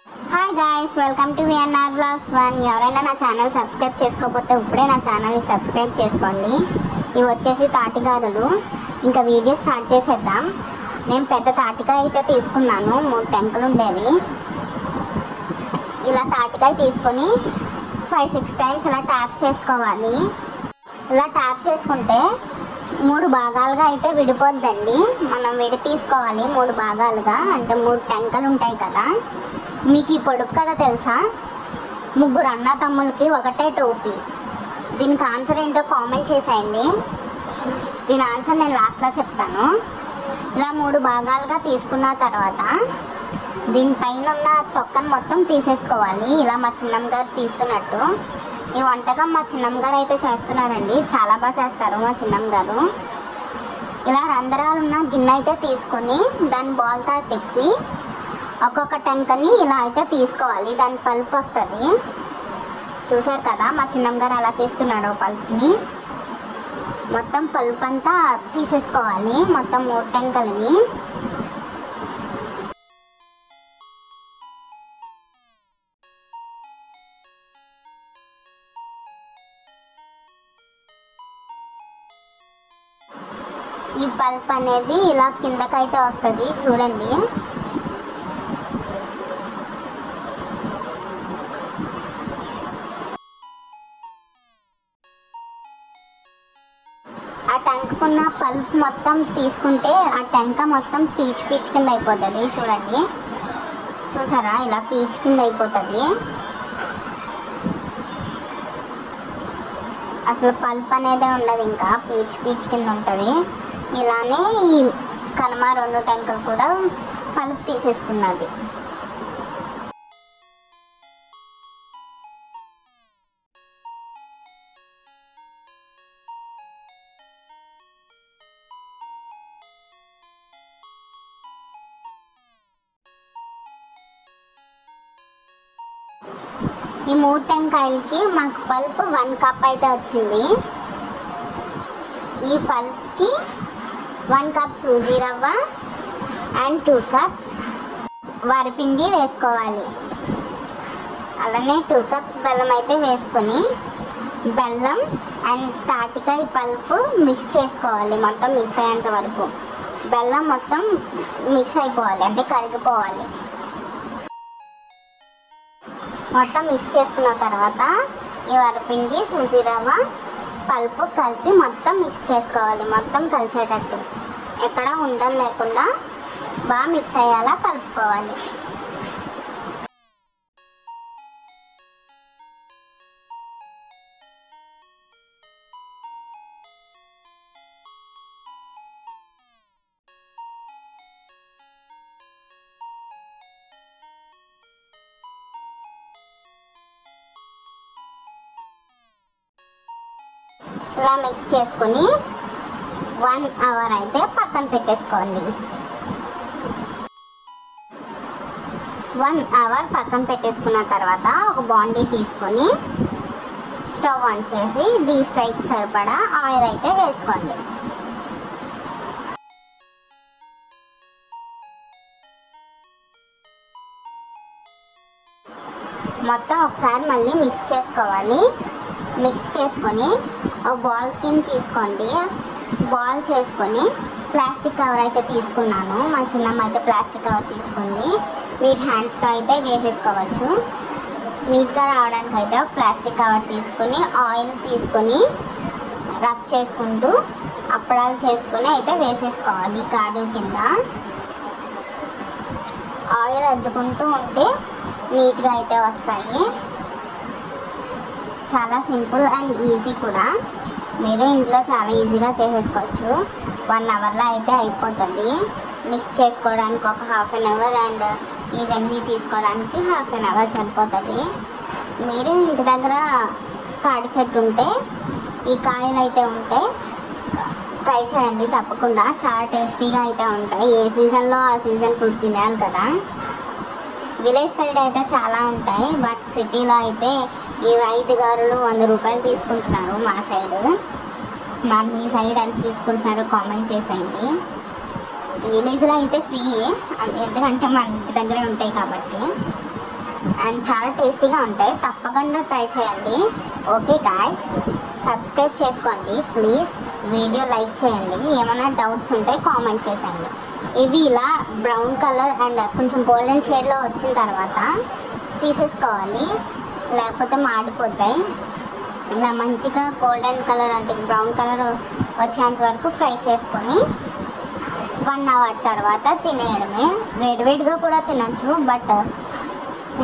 Hi guys, welcome to VNR blogs 1. ఎవరైనా నా channel subscribe చేసుకోకపోతే ఇప్పుడే నా ఛానల్ని సబ్స్క్రైబ్ చేసుకోండి. ఇవి వచ్చేసి తాటిగారులు. ఇంకా వీడియో స్టార్ట్ చేసేద్దాం. నేను పెద్ద తాటికాయ అయితే తీసుకున్నాను, 3 టెంకులు ఉండేవి. ఇలా తాటికాయ తీసుకొని 5-6 టైమ్స్ ఇలా ట్యాప్ చేసుకోవాలి. ఇలా ట్యాప్ చేసుకుంటే 3 భాగాలుగా అయితే విడిపోద్దండి. మనం విడి తీసుకోవాలి 3 భాగాలుగా, అంటే 3 టెంకలు ఉంటాయి కదా. మీకు ఈ పొడుపు కదా తెలుసా? 3 అన్న తమ్ములకి ఒకటే టోపీ. దీనికి ఆన్సర్ ఏంటో కామెంట్ చేసేయండి. దీని ఆన్సర్ నేను లాస్ట్లో చెప్తాను. ఇలా 3 భాగాలుగా తీసుకున్న తర్వాత దీనిపైన ఉన్న తొక్కను మొత్తం తీసేసుకోవాలి. ఇలా మా చిన్నమ్మ గారు తీస్తున్నట్టు. ఈ వంటకం మా చిన్నమ్మ గారు అయితే చేస్తున్నారండి, చాలా బాగా చేస్తారు మా చిన్నమ్మ గారు. ఇలా రంధ్రాలు ఉన్న గిన్నె అయితే తీసుకొని దాన్ని బాల్తో తిప్పి ఒక్కొక్క టెంకని ఇలా అయితే తీసుకోవాలి. దాని పల్పు వస్తుంది. చూసారు కదా మా చిన్నమ్మ గారు అలా తీస్తున్నారు పల్పుని. మొత్తం పల్పు అంతా తీసేసుకోవాలి, మొత్తం 3 టెంకలని. ఈ పల్ప్ అనేది ఇలా కిందకైతే వస్తుంది, చూడండి. ఆ టెంకున్న పల్ప్ మొత్తం తీసుకుంటే ఆ టెంక మొత్తం పీచు కింద అయిపోతుంది. చూడండి, చూసారా? ఇలా పీచు కింద అయిపోతుంది. అసలు పల్ప్ అనేది ఉండదు, ఇంకా పీచు కింద ఉంటుంది. ఇలానే ఈ కనుమ 2 టెంకలు కూడా పల్ప్ తీసేసుకున్నది. ఈ 3 టెంకాయలకి మాకు పల్ప్ 1 కప్ అయితే వచ్చింది. ఈ పల్ప్కి 1 కప్ సూజీ రవ్వ అండ్ 2 కప్స్ వరిపిండి వేసుకోవాలి. అలానే 2 కప్స్ బెల్లం అయితే వేసుకొని బెల్లం అండ్ తాటికాయ పల్పు మిక్స్ చేసుకోవాలి. మొత్తం మిక్స్ అయ్యేంత వరకు బెల్లం మొత్తం మిక్స్ అయిపోవాలి, అంటే కరిగిపోవాలి. మొత్తం మిక్స్ చేసుకున్న తర్వాత ఈ వరిపిండి సూజీ రవ్వ పల్పు కలిపి మొత్తం మిక్స్ చేసుకోవాలి. మొత్తం కలిసేటట్టు, ఎక్కడ ఉండలు లేకుండా బాగా మిక్స్ అయ్యేలా కలుపుకోవాలి. ఇలా మిక్స్ చేసుకొని 1 అవర్ అయితే పక్కన పెట్టేసుకోండి. 1 అవర్ పక్కన పెట్టేసుకున్న తర్వాత ఒక బాండీ తీసుకొని స్టవ్ ఆన్ చేసి డీప్ ఫ్రైకి సరిపడా ఆయిల్ అయితే వేసుకోండి. మొత్తం ఒకసారి మళ్ళీ మిక్స్ చేసుకోవాలి. మిక్స్ చేసుకొని ఒక బాల్ కింద తీసుకోండి. బాల్ చేసుకొని ప్లాస్టిక్ కవర్ అయితే తీసుకున్నాను. మా చిన్నమ్మ అయితే ప్లాస్టిక్ కవర్ తీసుకుంది. మీరు హ్యాండ్స్తో అయితే వేసేసుకోవచ్చు. నీట్గా రావడానికి అయితే ఒక ప్లాస్టిక్ కవర్ తీసుకొని ఆయిల్ తీసుకొని రబ్ చేసుకుంటూ అప్పడాలు చేసుకొని అయితే వేసేసుకోవాలి. గాజుల కింద ఆయిల్ అద్దుకుంటూ ఉంటే నీట్గా అయితే వస్తాయి. చాలా సింపుల్ అండ్ ఈజీ కూడా. మీరు ఇంట్లో చాలా ఈజీగా చేసేసుకోవచ్చు. 1 అవర్లో అయితే అయిపోతుంది. మిక్స్ చేసుకోవడానికి ఒక 1/2 అవర్ అండ్ ఇవన్నీ తీసుకోవడానికి 1/2 అవర్ సరిపోతుంది. మీరు ఇంటి దగ్గర తాడి చెట్టు ఉంటే, ఈ కాయలు అయితే ఉంటే ట్రై చేయండి తప్పకుండా. చాలా టేస్టీగా అయితే ఉంటాయి. ఏ సీజన్లో ఆ సీజన్ ఫుడ్ తినాలి కదా. విలేజ్ సైడ్ అయితే చాలా ఉంటాయి, బట్ సిటీలో అయితే ఈ 5 గారులు 100 రూపాయలు తీసుకుంటున్నారు. మా సైడ్, మీ సైడ్ ఎంత తీసుకుంటున్నారో కామెంట్ చేసేయండి. విలేజ్లో అయితే ఫ్రీ, ఎందుకంటే మన ఇంటి దగ్గరే ఉంటాయి కాబట్టి. అండ్ చాలా టేస్టీగా ఉంటాయి. తప్పకుండా ట్రై చేయండి. ఓకే గాయ్స్, సబ్స్క్రైబ్ చేసుకోండి ప్లీజ్. వీడియో లైక్ చేయండి. ఏమైనా డౌట్స్ ఉంటే కామెంట్ చేసేయండి. ఇవి ఇలా బ్రౌన్ కలర్ అండ్ కొంచెం గోల్డెన్ షేడ్లో వచ్చిన తర్వాత తీసేసుకోవాలి, లేకపోతే మాడిపోతాయి. ఇలా మంచిగా గోల్డెన్ కలర్ అంటే బ్రౌన్ కలర్ వచ్చేంత వరకు ఫ్రై చేసుకొని 1 అవర్ తర్వాత తినేయడమే. వేడివేడిగా కూడా తినచ్చు, బట్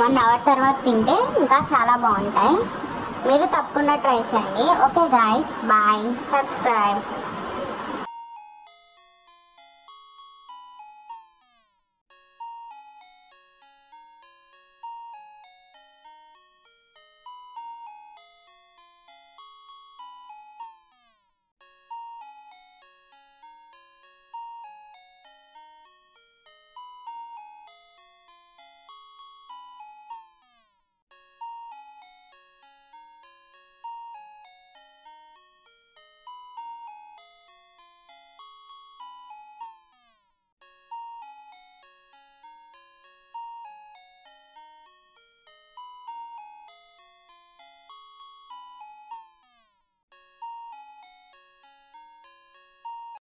1 అవర్ తర్వాత తింటే ఇంకా చాలా బాగుంటాయి. మీరు తప్పకుండా ట్రై చేయండి. Okay guys, bye, subscribe.